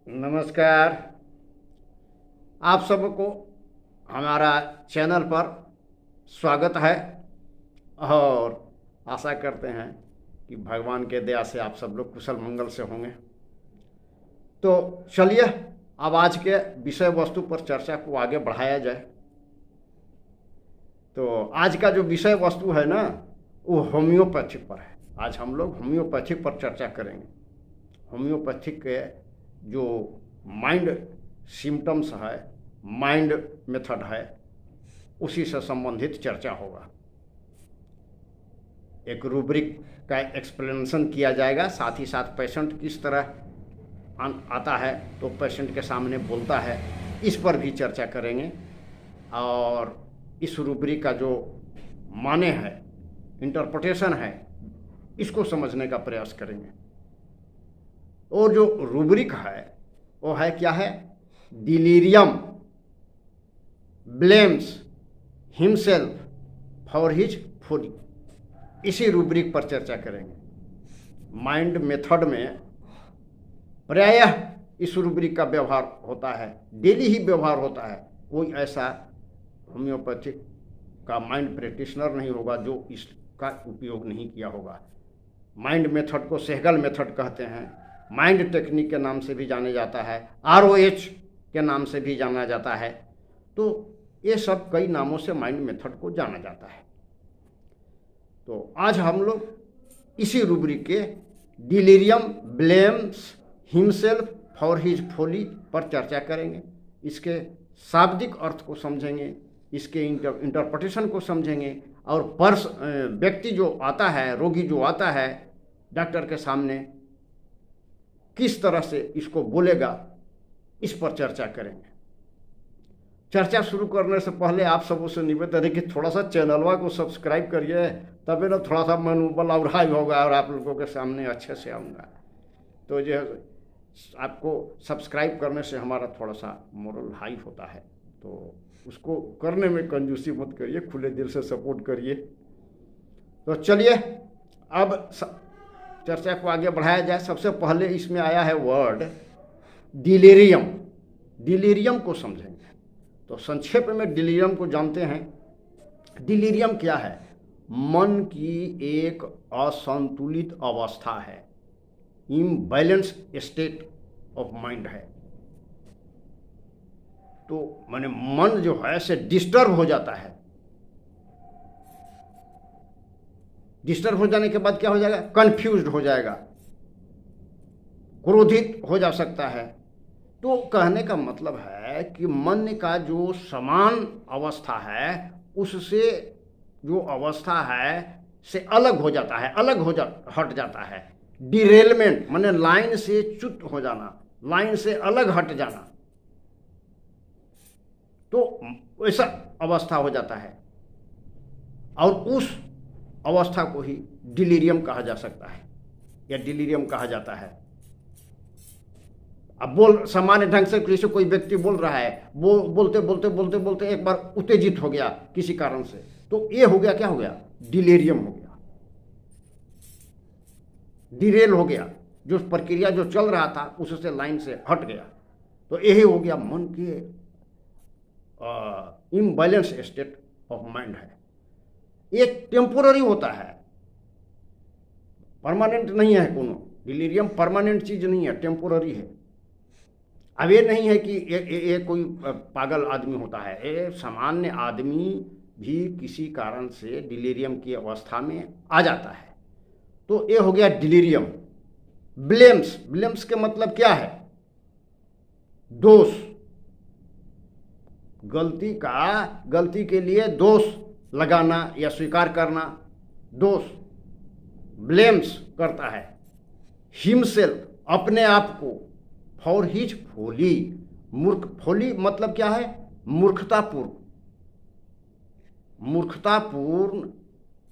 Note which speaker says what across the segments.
Speaker 1: नमस्कार। आप सबको हमारा चैनल पर स्वागत है और आशा करते हैं कि भगवान के दया से आप सब लोग कुशल मंगल से होंगे। तो चलिए अब आज के विषय वस्तु पर चर्चा को आगे बढ़ाया जाए। तो आज का जो विषय वस्तु है ना, वो होम्योपैथिक पर है। आज हम लोग होम्योपैथिक पर चर्चा करेंगे। होम्योपैथिक के जो माइंड सिम्टम्स है, माइंड मेथड है, उसी से संबंधित चर्चा होगा। एक रूब्रिक का एक्सप्लेनेशन किया जाएगा, साथ ही साथ पेशेंट किस तरह आता है तो पेशेंट के सामने बोलता है, इस पर भी चर्चा करेंगे। और इस रूब्रिक का जो माने है, इंटरप्रिटेशन है, इसको समझने का प्रयास करेंगे। और जो रूब्रिक है वो है क्या है? Delirium blames himself for his folly. इसी रूब्रिक पर चर्चा करेंगे। माइंड मेथड में प्रायः इस रूब्रिक का व्यवहार होता है, डेली ही व्यवहार होता है। कोई ऐसा होम्योपैथिक का माइंड प्रैक्टिशनर नहीं होगा जो इसका उपयोग नहीं किया होगा। माइंड मेथड को सेहगल मेथड कहते हैं, माइंड टेक्निक के नाम से भी जाने जाता है, ROH के नाम से भी जाना जाता है। तो ये सब कई नामों से माइंड मेथड को जाना जाता है। तो आज हम लोग इसी रूब्रिक के delirium blames himself for his folly पर चर्चा करेंगे। इसके शाब्दिक अर्थ को समझेंगे, इसके इंटरप्रिटेशन को समझेंगे, और व्यक्ति जो आता है, रोगी जो आता है डॉक्टर के सामने, किस तरह से इसको बोलेगा, इस पर चर्चा करेंगे। चर्चा शुरू करने से पहले आप सबों से निवेदन है कि थोड़ा सा चैनलवा को सब्सक्राइब करिए, तभी ना थोड़ा सा मनोबल और हाई होगा और आप लोगों के सामने अच्छे से आऊँगा। तो जो आपको सब्सक्राइब करने से हमारा थोड़ा सा मोरल हाई होता है, तो उसको करने में कंजूसी मत करिए, खुले दिल से सपोर्ट करिए। तो चलिए अब चर्चा को आगे बढ़ाया जाए। सबसे पहले इसमें आया है वर्ड डिलीरियम। डिलीरियम को समझेंगे तो संक्षेप में डिलीरियम को जानते हैं। डिलीरियम क्या है? मन की एक असंतुलित अवस्था है, इम्बैलेंस स्टेट ऑफ माइंड है। तो माने मन जो है से डिस्टर्ब हो जाता है। डिस्टर्ब हो जाने के बाद क्या हो जाएगा? कंफ्यूज्ड हो जाएगा, क्रोधित हो जा सकता है। तो कहने का मतलब है कि मन का जो समान अवस्था है उससे जो अवस्था है से अलग हो जाता है, हट जाता है। डिरेलमेंट माने लाइन से च्युत हो जाना, लाइन से अलग हट जाना, तो ऐसा अवस्था हो जाता है। और उस अवस्था को ही डिलीरियम कहा जा सकता है या डिलीरियम कहा जाता है। अब सामान्य ढंग से जैसे कोई व्यक्ति बोल रहा है, बोलते बोलते बोलते बोलते एक बार उत्तेजित हो गया किसी कारण से, तो ये हो गया, क्या हो गया? डिलीरियम हो गया, डिरेल हो गया। जो प्रक्रिया जो चल रहा था उससे लाइन से हट गया। तो यही हो गया मन के इम्बैलेंस स्टेट ऑफ माइंड है। ये टेम्पोररी होता है, परमानेंट नहीं है। कोनो डिलीरियम परमानेंट चीज नहीं है, टेम्पोररी है। अब ये नहीं है कि ये कोई पागल आदमी होता है। ये सामान्य आदमी भी किसी कारण से डिलीरियम की अवस्था में आ जाता है। तो ये हो गया डिलीरियम। ब्लेम्स, ब्लेम्स के मतलब क्या है? दोष, गलती के लिए दोष लगाना या स्वीकार करना, दोष ब्लेम्स करता है। हिमसेल्फ, अपने आप को, फॉर हिज फॉली, फॉली मतलब क्या है? मूर्खतापूर्ण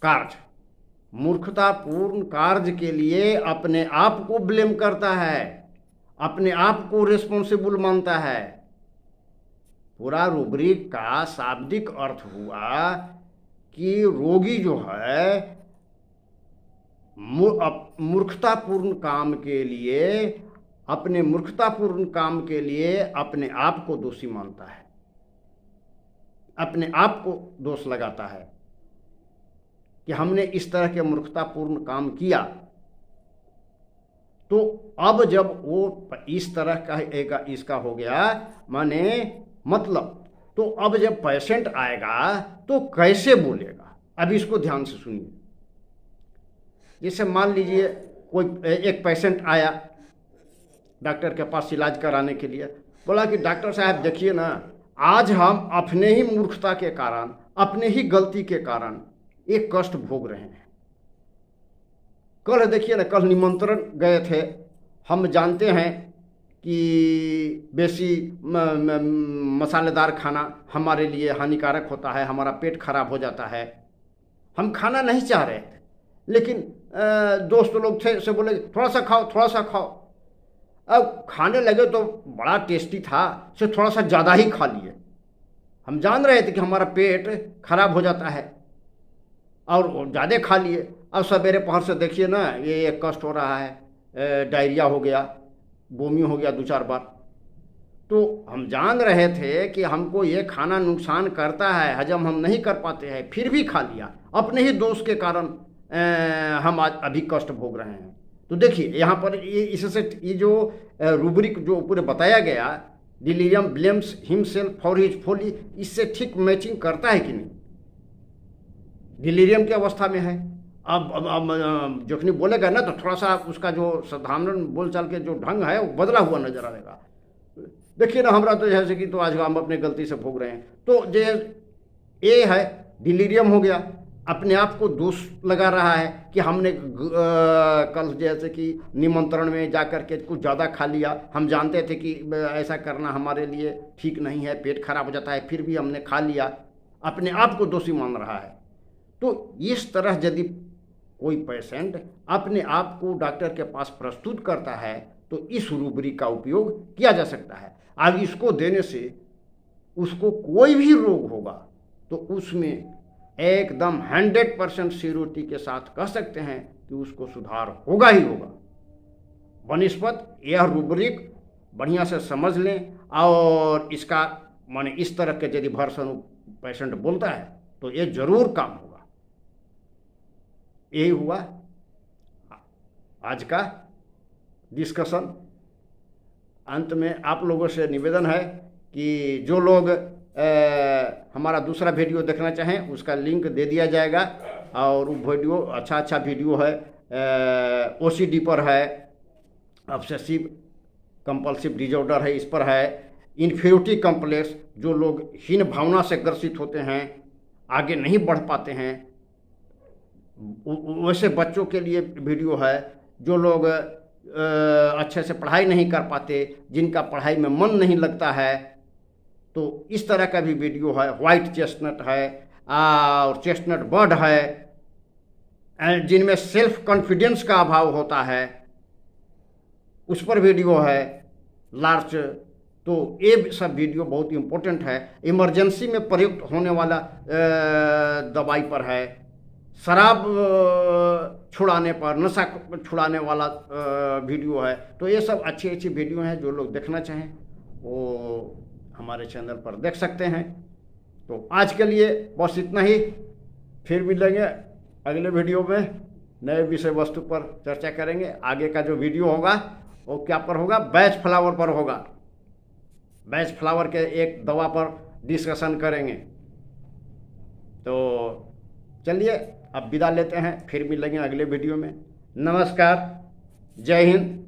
Speaker 1: कार्य, मूर्खतापूर्ण कार्य के लिए अपने आप को ब्लेम करता है, अपने आप को रिस्पॉन्सिबल मानता है। पूरा रूब्रिक का शाब्दिक अर्थ हुआ कि रोगी जो है मूर्खतापूर्ण काम के लिए अपने मूर्खतापूर्ण काम के लिए अपने आप को दोषी मानता है, अपने आप को दोष लगाता है कि हमने इस तरह के मूर्खतापूर्ण काम किया। तो अब जब वो इस तरह का इसका हो गया, माने मतलब, तो अब जब पेशेंट आएगा तो कैसे बोलेगा? अब इसको ध्यान से सुनिए। जैसे मान लीजिए कोई एक पेशेंट आया डॉक्टर के पास इलाज कराने के लिए, बोला कि डॉक्टर साहब देखिए ना, आज हम अपने ही मूर्खता के कारण, अपने ही गलती के कारण एक कष्ट भोग रहे हैं। कल देखिए ना, कल निमंत्रण गए थे, हम जानते हैं कि बेसी मसालेदार खाना हमारे लिए हानिकारक होता है, हमारा पेट खराब हो जाता है। हम खाना नहीं चाह रहे थे, लेकिन दोस्त लोग थे, से बोले थोड़ा सा खाओ, थोड़ा सा खाओ। अब खाने लगे तो बड़ा टेस्टी था, से थोड़ा सा ज़्यादा ही खा लिए। हम जान रहे थे कि हमारा पेट खराब हो जाता है और ज़्यादा खा लिए। अब सवेरे पहर से देखिए ना, ये कष्ट हो रहा है, डायरिया हो गया, बोमी हो गया 2-4 बार। तो हम जान रहे थे कि हमको ये खाना नुकसान करता है, हजम हम नहीं कर पाते हैं, फिर भी खा लिया। अपने ही दोष के कारण हम आज अभी कष्ट भोग रहे हैं। तो देखिए यहाँ पर ये इससे ये जो रूब्रिक जो पूरे बताया गया, delirium blames himself for his folly, इससे ठीक मैचिंग करता है कि नहीं? डिलीरियम की अवस्था में है। अब जखनी बोलेगा ना, तो थोड़ा सा उसका जो साधारण बोलचाल के जो ढंग है वो बदला हुआ नजर आएगा। देखिए ना, हमरा तो जैसे कि तो आज हम अपने गलती से भोग रहे हैं, तो जो ये है डिलीरियम हो गया, अपने आप को दोष लगा रहा है कि हमने कल जैसे कि निमंत्रण में जाकर के कुछ ज़्यादा खा लिया, हम जानते थे कि ऐसा करना हमारे लिए ठीक नहीं है, पेट खराब हो जाता है, फिर भी हमने खा लिया, अपने आप को दोषी मान रहा है। तो इस तरह यदि कोई पेशेंट अपने आप को डॉक्टर के पास प्रस्तुत करता है तो इस रूब्रिक का उपयोग किया जा सकता है। अब इसको देने से उसको कोई भी रोग होगा तो उसमें एकदम 100% श्योरिटी के साथ कह सकते हैं कि उसको सुधार होगा ही होगा। बनिस्पत यह रूब्रिक बढ़िया से समझ लें और इसका माने इस तरह के यदि वर्षन पेशेंट बोलता है तो ये जरूर काम होगा। यही हुआ आज का डिस्कशन। अंत में आप लोगों से निवेदन है कि जो लोग हमारा दूसरा वीडियो देखना चाहें उसका लिंक दे दिया जाएगा, और वो वीडियो अच्छा वीडियो है, ओसीडी पर है, ऑब्सेसिव कंपल्सिव डिसऑर्डर है, इस पर है, इन्फीरियरिटी कॉम्प्लेक्स, जो लोग हीन भावना से ग्रसित होते हैं, आगे नहीं बढ़ पाते हैं, वैसे बच्चों के लिए वीडियो है, जो लोग अच्छे से पढ़ाई नहीं कर पाते, जिनका पढ़ाई में मन नहीं लगता है, तो इस तरह का भी वीडियो है। वाइट चेस्टनट है और चेस्टनट बर्ड है, जिनमें सेल्फ कॉन्फिडेंस का अभाव होता है, उस पर वीडियो है। लार्च, तो ये सब वीडियो बहुत इम्पोर्टेंट है। इमरजेंसी में प्रयुक्त होने वाला दवाई पर है, शराब छुड़ाने पर, नशा छुड़ाने वाला वीडियो है। तो ये सब अच्छी वीडियो हैं, जो लोग देखना चाहें वो हमारे चैनल पर देख सकते हैं। तो आज के लिए बस इतना ही, फिर मिलेंगे अगले वीडियो में, नए विषय वस्तु पर चर्चा करेंगे। आगे का जो वीडियो होगा वो क्या पर होगा? बैच फ्लावर पर होगा। बैच फ्लावर के एक दवा पर डिस्कशन करेंगे। तो चलिए अब विदा लेते हैं, फिर मिलेंगे अगले वीडियो में। नमस्कार, जय हिंद।